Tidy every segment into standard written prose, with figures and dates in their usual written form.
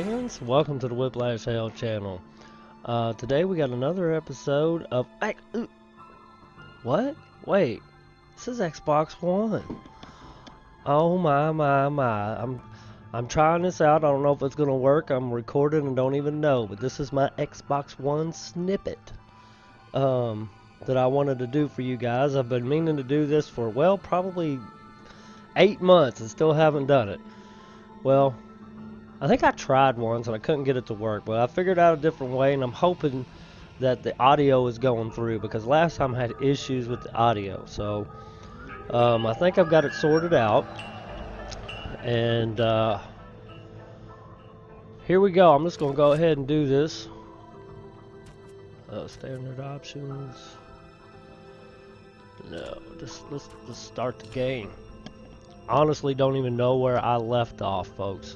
fans, welcome to the Whiplash Hell channel. Today we got another episode of what? Wait, this is Xbox One. Oh my. I'm trying this out. I don't know if it's gonna work. I'm recording and don't even know, but this is my Xbox One snippet that I wanted to do for you guys. I've been meaning to do this for, well, probably 8 months and still haven't done it. Well, I think I tried once and I couldn't get it to work, but I figured out a different way, and I'm hoping that the audio is going through, because last time I had issues with the audio. So I think I've got it sorted out, and here we go. I'm just going to go ahead and do this. Standard options. No, let's start the game. Honestly, don't even know where I left off, folks.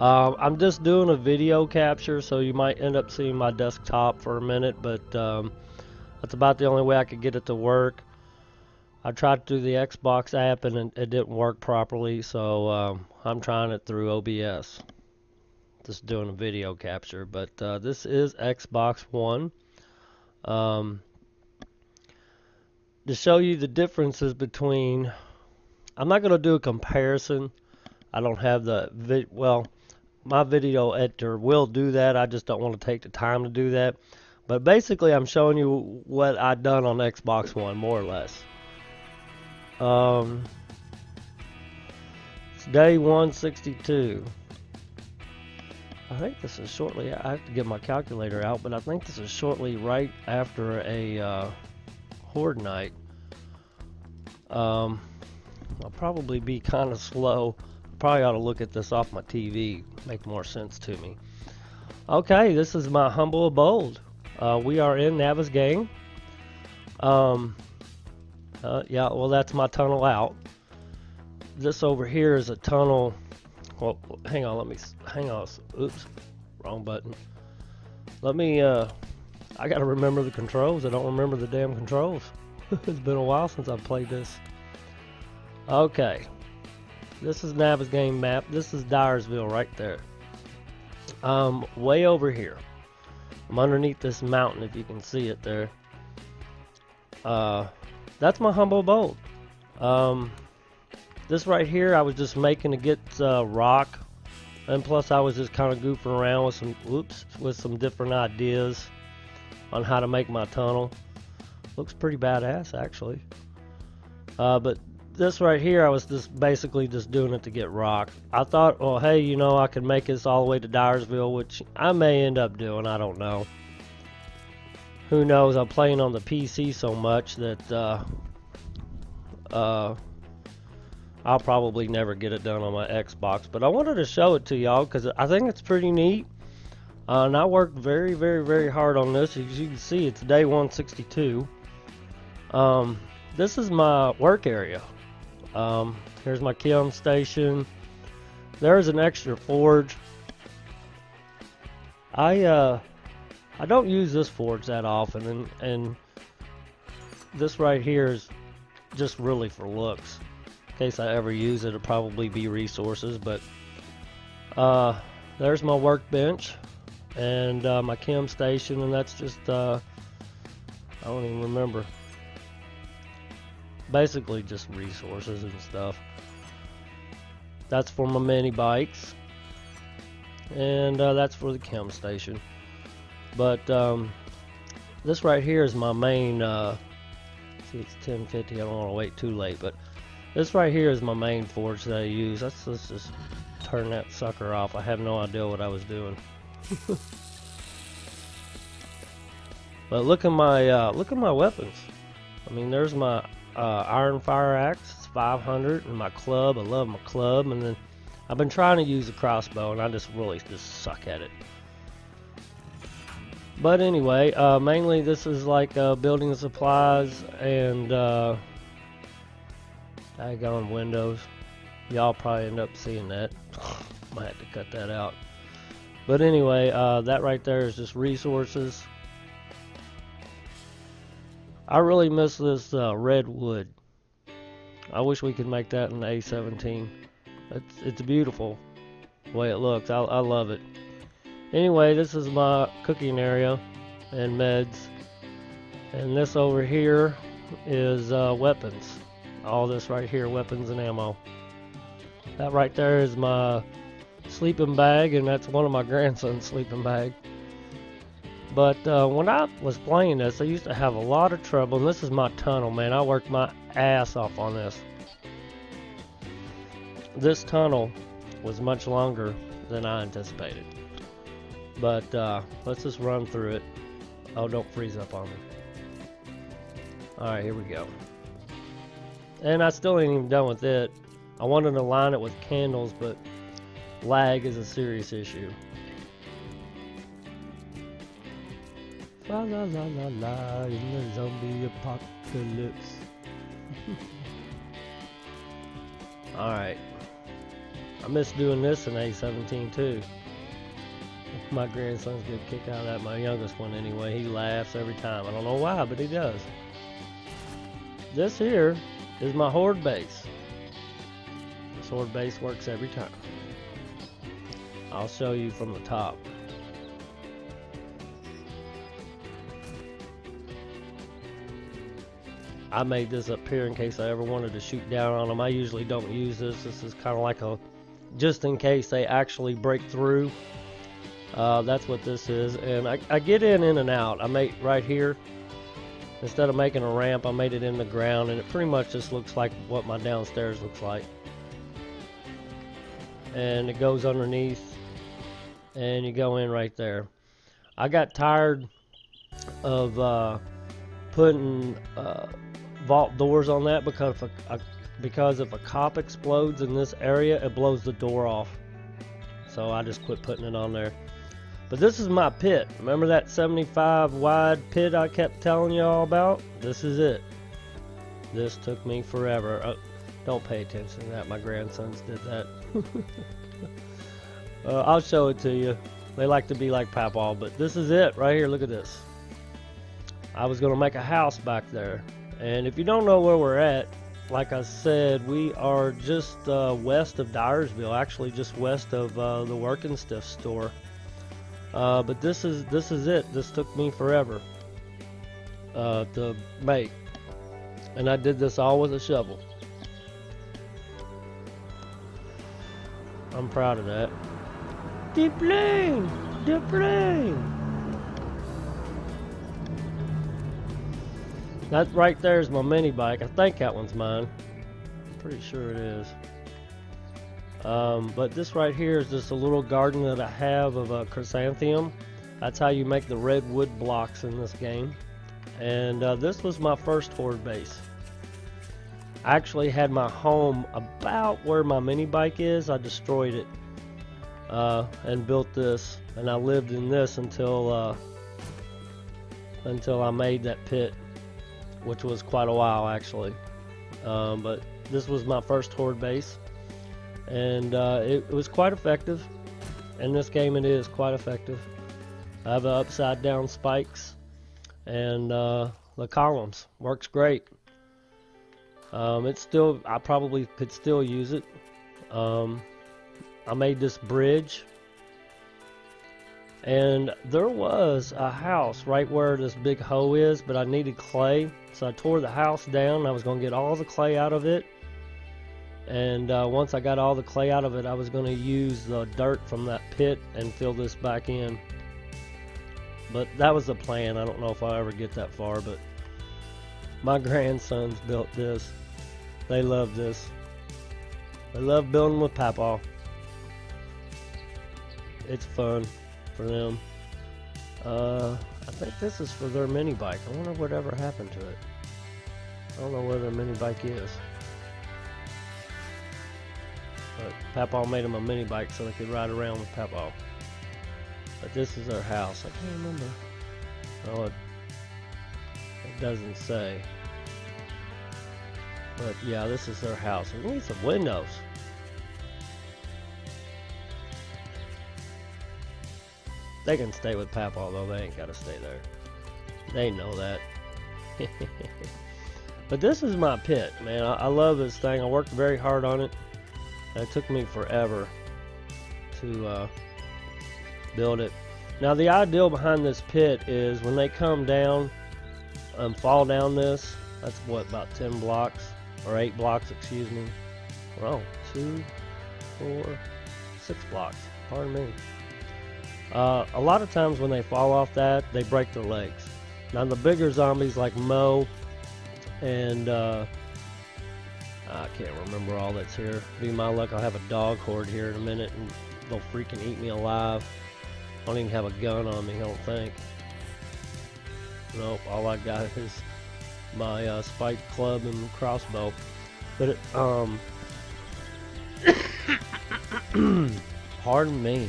I'm just doing a video capture, so you might end up seeing my desktop for a minute, but that's about the only way I could get it to work. I tried to do the Xbox app and it didn't work properly, so I'm trying it through OBS. Just doing a video capture, but this is Xbox One. To show you the differences between, I'm not going to do a comparison. I don't have the well, my video editor will do that. I just don't want to take the time to do that. But basically, I'm showing you what I've done on Xbox One, more or less. It's day 162. I think this is shortly, I have to get my calculator out, but I think this is shortly right after a Horde night. I'll probably be kind of slow. Probably ought to look at this off my TV, make more sense to me. Okay, this is my humble abode. We are in Navis game. Yeah, well, that's my tunnel out. This over here is a tunnel. Well, hang on, hang on. Oops, wrong button. Let me, I gotta remember the controls. I don't remember the damn controls. It's been a while since I've played this. Okay. This is Navis game map. This is Dyersville right there. Way over here. I'm underneath this mountain, if you can see it there. That's my humble abode. This right here, I was just making to get rock, and plus I was just kind of goofing around with some different ideas on how to make my tunnel. Looks pretty badass, actually. But this right here, I was just basically just doing it to get rock. I thought, well, hey, you know, I could make this all the way to Dyersville, which I may end up doing. I don't know. Who knows? I'm playing on the PC so much that I'll probably never get it done on my Xbox. But I wanted to show it to y'all because I think it's pretty neat. And I worked very, very, very hard on this. As you can see, it's day 162. This is my work area. Here's my kiln station. There's an extra forge. I don't use this forge that often, and this right here is just really for looks. In case I ever use it, it'll probably be resources. But there's my workbench and my chem station, and that's just I don't even remember. Basically just resources and stuff. That's for my mini bikes, and that's for the chem station. But this right here is my main see, it's 10:50. I don't want to wait too late, but this right here is my main forge that I use. Let's just turn that sucker off. I have no idea what I was doing. But look at my weapons. I mean, there's my iron fire axe, it's 500, and my club. I love my club. And then I've been trying to use a crossbow, and I just really suck at it. But anyway, mainly this is like building supplies and daggone windows. Y'all probably end up seeing that. Might have to cut that out. But anyway, that right there is just resources. I really miss this red wood. I wish we could make that in A17. It's beautiful. the way it looks. I love it. Anyway, this is my cooking area and meds. And this over here is weapons. All this right here, weapons and ammo. That right there is my sleeping bag, and that's one of my grandson's sleeping bag. But when I was playing this, I used to have a lot of trouble, and this is my tunnel, man. I worked my ass off on this. This tunnel was much longer than I anticipated. But let's just run through it. Oh, don't freeze up on me. Alright, here we go. And I still ain't even done with it. I wanted to line it with candles, but lag is a serious issue. La la la la la in the zombie apocalypse. Alright. I miss doing this in A17 too. My grandson's get a kick out of that. My youngest one anyway. He laughs every time. I don't know why, but he does. This here is my horde base. This horde base works every time. I'll show you from the top. I made this up here in case I ever wanted to shoot down on them. I usually don't use this. This is kind of like a, just in case they actually break through. That's what this is. And I get in and out. I made right here. Instead of making a ramp, I made it in the ground, and it pretty much just looks like what my downstairs looks like. And it goes underneath, and you go in right there. I got tired of putting vault doors on that because if a cop explodes in this area, it blows the door off. So I just quit putting it on there. But this is my pit. Remember that 75 wide pit I kept telling you all about? This is it. This took me forever. Don't pay attention to that. My grandsons did that. I'll show it to you. They like to be like Papaw, but this is it right here. Look at this. I was going to make a house back there. And if you don't know where we're at, like I said, we are just west of Dyersville, actually just west of the Working Stiff store. But this is it. This took me forever to make, and I did this all with a shovel. I'm proud of that. The plane, the plane. That right there is my mini bike. I think that one's mine. I'm pretty sure it is. But this right here is just a little garden that I have of a chrysanthemum. That's how you make the red wood blocks in this game. And this was my first horde base. I actually had my home about where my mini bike is. I destroyed it and built this, and I lived in this until I made that pit, which was quite a while actually. But this was my first horde base. And it was quite effective. In this game it is quite effective. I have upside down spikes, and the columns works great. It's still, I probably could still use it. I made this bridge, and there was a house right where this big hoe is, but I needed clay, so I tore the house down. I was going to get all the clay out of it. And once I got all the clay out of it, I was going to use the dirt from that pit and fill this back in. But that was the plan. I don't know if I'll ever get that far, but my grandsons built this. They love this. They love building with Papaw. It's fun for them. I think this is for their mini bike. I wonder whatever happened to it. I don't know where their mini bike is. But Papaw made them a mini bike so they could ride around with Papaw. But this is their house. I can't remember. Oh, it doesn't say. But yeah, this is their house. We need some windows. They can stay with Papaw though. They ain't got to stay there. They know that. But this is my pit, man. I love this thing. I worked very hard on it. It took me forever. to build it. Now the ideal behind this pit is when they come down and fall down this, that's what, about 10 blocks, or 8 blocks, excuse me. Well, 2, 4, 6 blocks, pardon me. A lot of times when they fall off that, they break their legs. Now the bigger zombies like Mo and I can't remember all that's here. Be my luck, I'll have a dog horde here in a minute and they'll freaking eat me alive. I don't even have a gun on me, I don't think. Nope, all I got is my spike club and crossbow. But it, pardon me.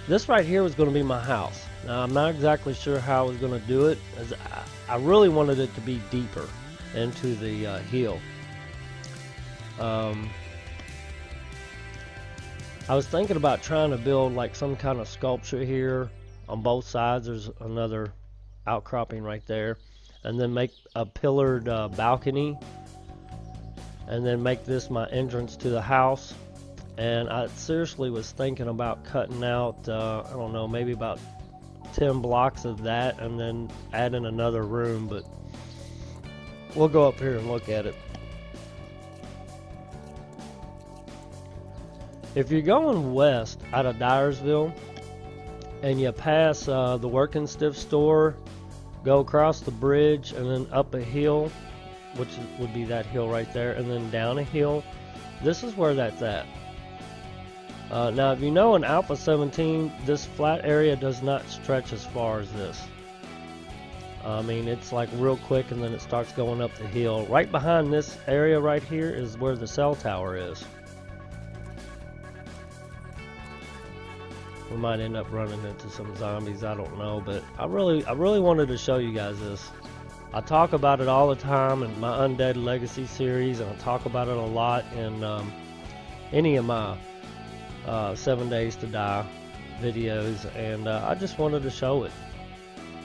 This right here was going to be my house. Now I'm not exactly sure how I was going to do it, as I really wanted it to be deeper into the hill. I was thinking about trying to build like some kind of sculpture here on both sides. There's another outcropping right there, and then make a pillared balcony, and then make this my entrance to the house. And I seriously was thinking about cutting out I don't know, maybe about 10 blocks of that and then adding another room, but we'll go up here and look at it. If you're going west out of Dyersville and you pass the Working Stiff store, go across the bridge and then up a hill, which would be that hill right there, and then down a hill, this is where that's at. Now if you know in Alpha 17, this flat area does not stretch as far as this. I mean, it's like real quick and then it starts going up the hill. Right behind this area right here is where the cell tower is. We might end up running into some zombies, I don't know, but I really wanted to show you guys this. I talk about it all the time in my Undead Legacy series, and I talk about it a lot in any of my 7 Days to Die videos, and I just wanted to show it,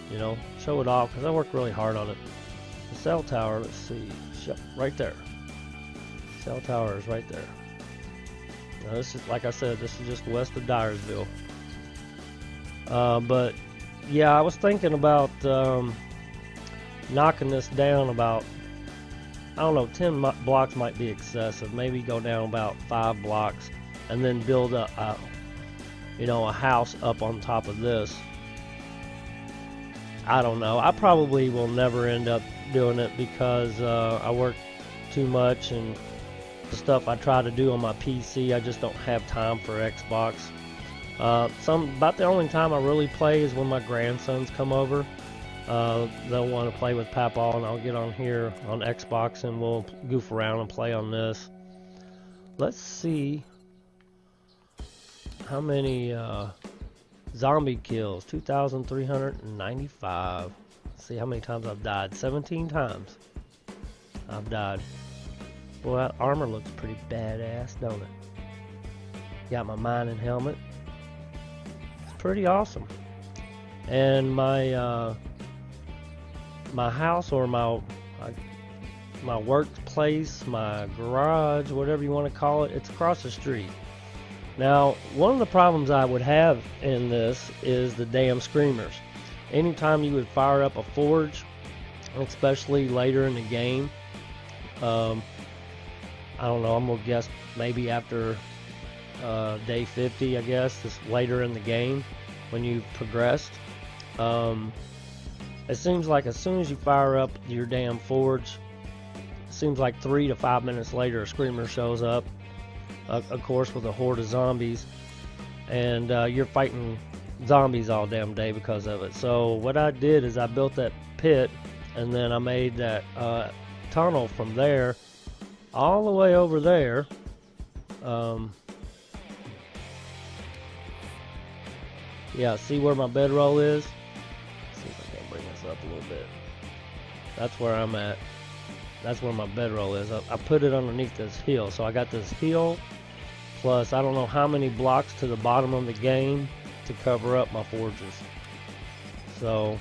you know, show it off, because I worked really hard on it. The cell tower, let's see, right there. Cell tower is right there. Now this is, like I said, this is just west of Dyersville. But yeah, I was thinking about knocking this down about, I don't know, 10 blocks might be excessive. Maybe go down about 5 blocks and then build a you know, a house up on top of this. I don't know. I probably will never end up doing it because I work too much, and the stuff I try to do on my PC, I just don't have time for Xbox. About the only time I really play is when my grandsons come over. They'll want to play with Papa, and I'll get on here on Xbox and we'll goof around and play on this. Let's see how many zombie kills. 2,395. Let's see how many times I've died. 17 times I've died. Well, that armor looks pretty badass, don't it? Got my mining helmet. It's pretty awesome. And my my house, or my workplace, my garage, whatever you want to call it, it's across the street. Now, one of the problems I would have in this is the damn screamers. Anytime you would fire up a forge, especially later in the game, I don't know, I'm gonna guess maybe after day 50, I guess, this later in the game when you've progressed. It seems like as soon as you fire up your damn forge, it seems like 3 to 5 minutes later a screamer shows up, of course with a horde of zombies, and you're fighting zombies all damn day because of it. So what I did is I built that pit, and then I made that tunnel from there all the way over there. Yeah, see where my bedroll is? Let's see if I can bring this up a little bit. That's where I'm at. That's where my bedroll is. I put it underneath this hill. So I got this hill plus I don't know how many blocks to the bottom of the game to cover up my forges. So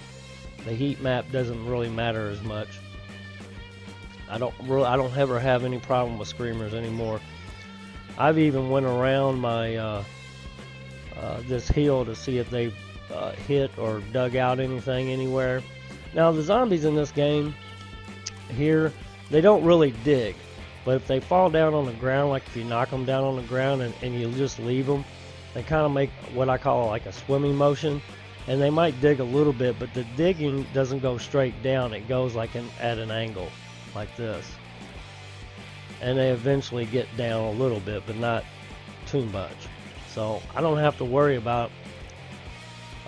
the heat map doesn't really matter as much. I don't ever have any problem with screamers anymore. I've even went around my this hill to see if they've hit or dug out anything anywhere. Now the zombies in this game here, they don't really dig, but if they fall down on the ground, like if you knock them down on the ground and you just leave them, they kind of make what I call like a swimming motion, and they might dig a little bit, but the digging doesn't go straight down, it goes like at an angle like this, and they eventually get down a little bit, but not too much. So I don't have to worry about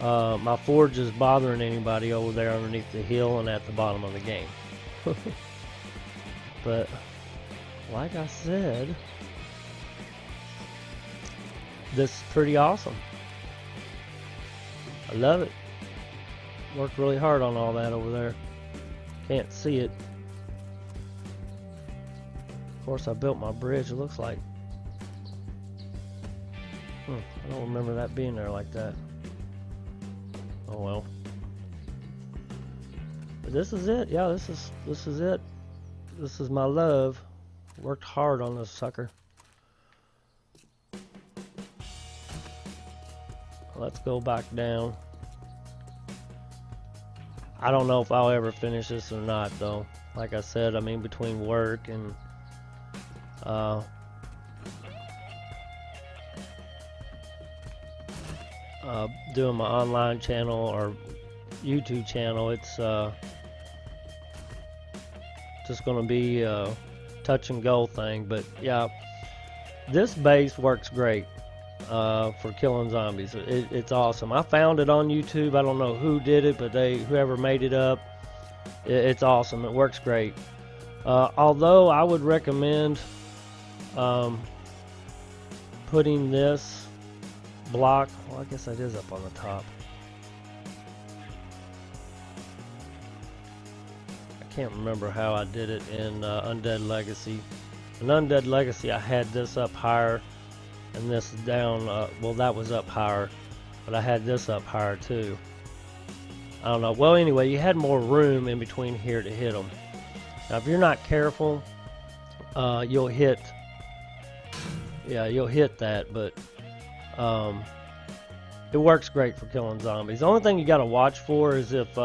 my forges bothering anybody over there underneath the hill and at the bottom of the game. But like I said, this is pretty awesome. I love it. Worked really hard on all that over there. Can't see it. Of course I built my bridge, it looks like. I don't remember that being there like that. Oh well. But this is it. Yeah, this is it. This is my love. Worked hard on this sucker. Let's go back down. I don't know if I'll ever finish this or not though. Like I said, I mean, between work and doing my online channel or YouTube channel, it's just gonna be a touch and go thing. But yeah, this base works great for killing zombies. It's awesome. I found it on YouTube. I don't know who did it, but whoever made it up, it's awesome. It works great. Although I would recommend putting this block, well, I guess that is up on the top. I can't remember how I did it in Undead Legacy. In Undead Legacy I had this up higher and this down, well, that was up higher, but I had this up higher too. I don't know. Well, anyway, you had more room in between here to hit them. Now if you're not careful, you'll hit that, but it works great for killing zombies. The only thing you got to watch for is if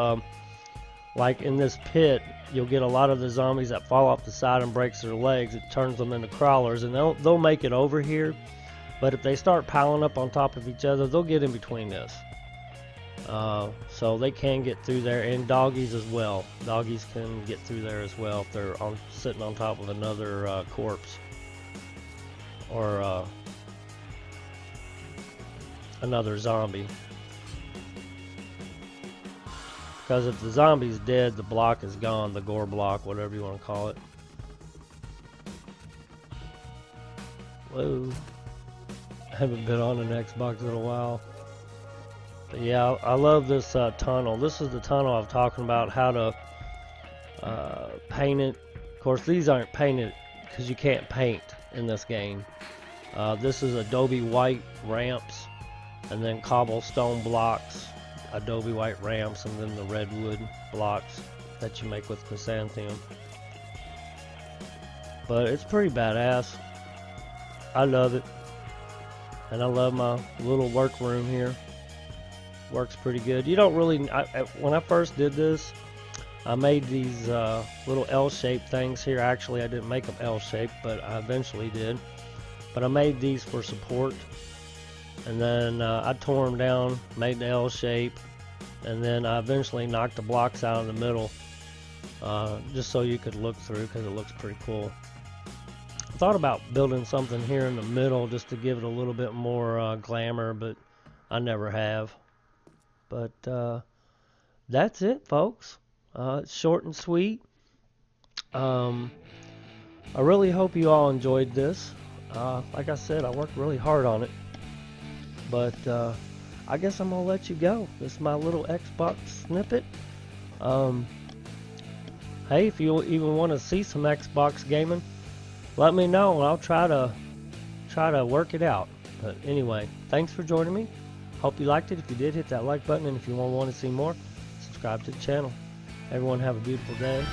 like in this pit, you'll get a lot of the zombies that fall off the side and breaks their legs. It turns them into crawlers, and they'll make it over here. But if they start piling up on top of each other, they'll get in between this. So they can get through there, and doggies as well. Doggies can get through there as well if they're sitting on top of another corpse or another zombie. Because if the zombie's dead, the block is gone, the gore block, whatever you want to call it. Whoa. I haven't been on an Xbox in a while. But yeah, I love this tunnel. This is the tunnel I'm talking about, how to paint it. Of course, these aren't painted because you can't paint in this game. This is Adobe white ramps, and then cobblestone blocks, Adobe white ramps, and then the redwood blocks that you make with chrysanthemum. But it's pretty badass. I love it. And I love my little workroom here. Works pretty good. You don't really, when I first did this, I made these little L-shaped things here. Actually, I didn't make them L-shaped, but I eventually did. But I made these for support. And then I tore them down, made the L shape, and then I eventually knocked the blocks out in the middle, just so you could look through, because it looks pretty cool. I thought about building something here in the middle just to give it a little bit more glamour, but I never have. But that's it, folks. It's short and sweet. I really hope you all enjoyed this. Like I said, I worked really hard on it. But I guess I'm going to let you go. This is my little Xbox snippet. Hey, if you even want to see some Xbox gaming, let me know and I'll try to work it out. But anyway, thanks for joining me. Hope you liked it. If you did, hit that like button, and if you want to see more, subscribe to the channel. Everyone have a beautiful day.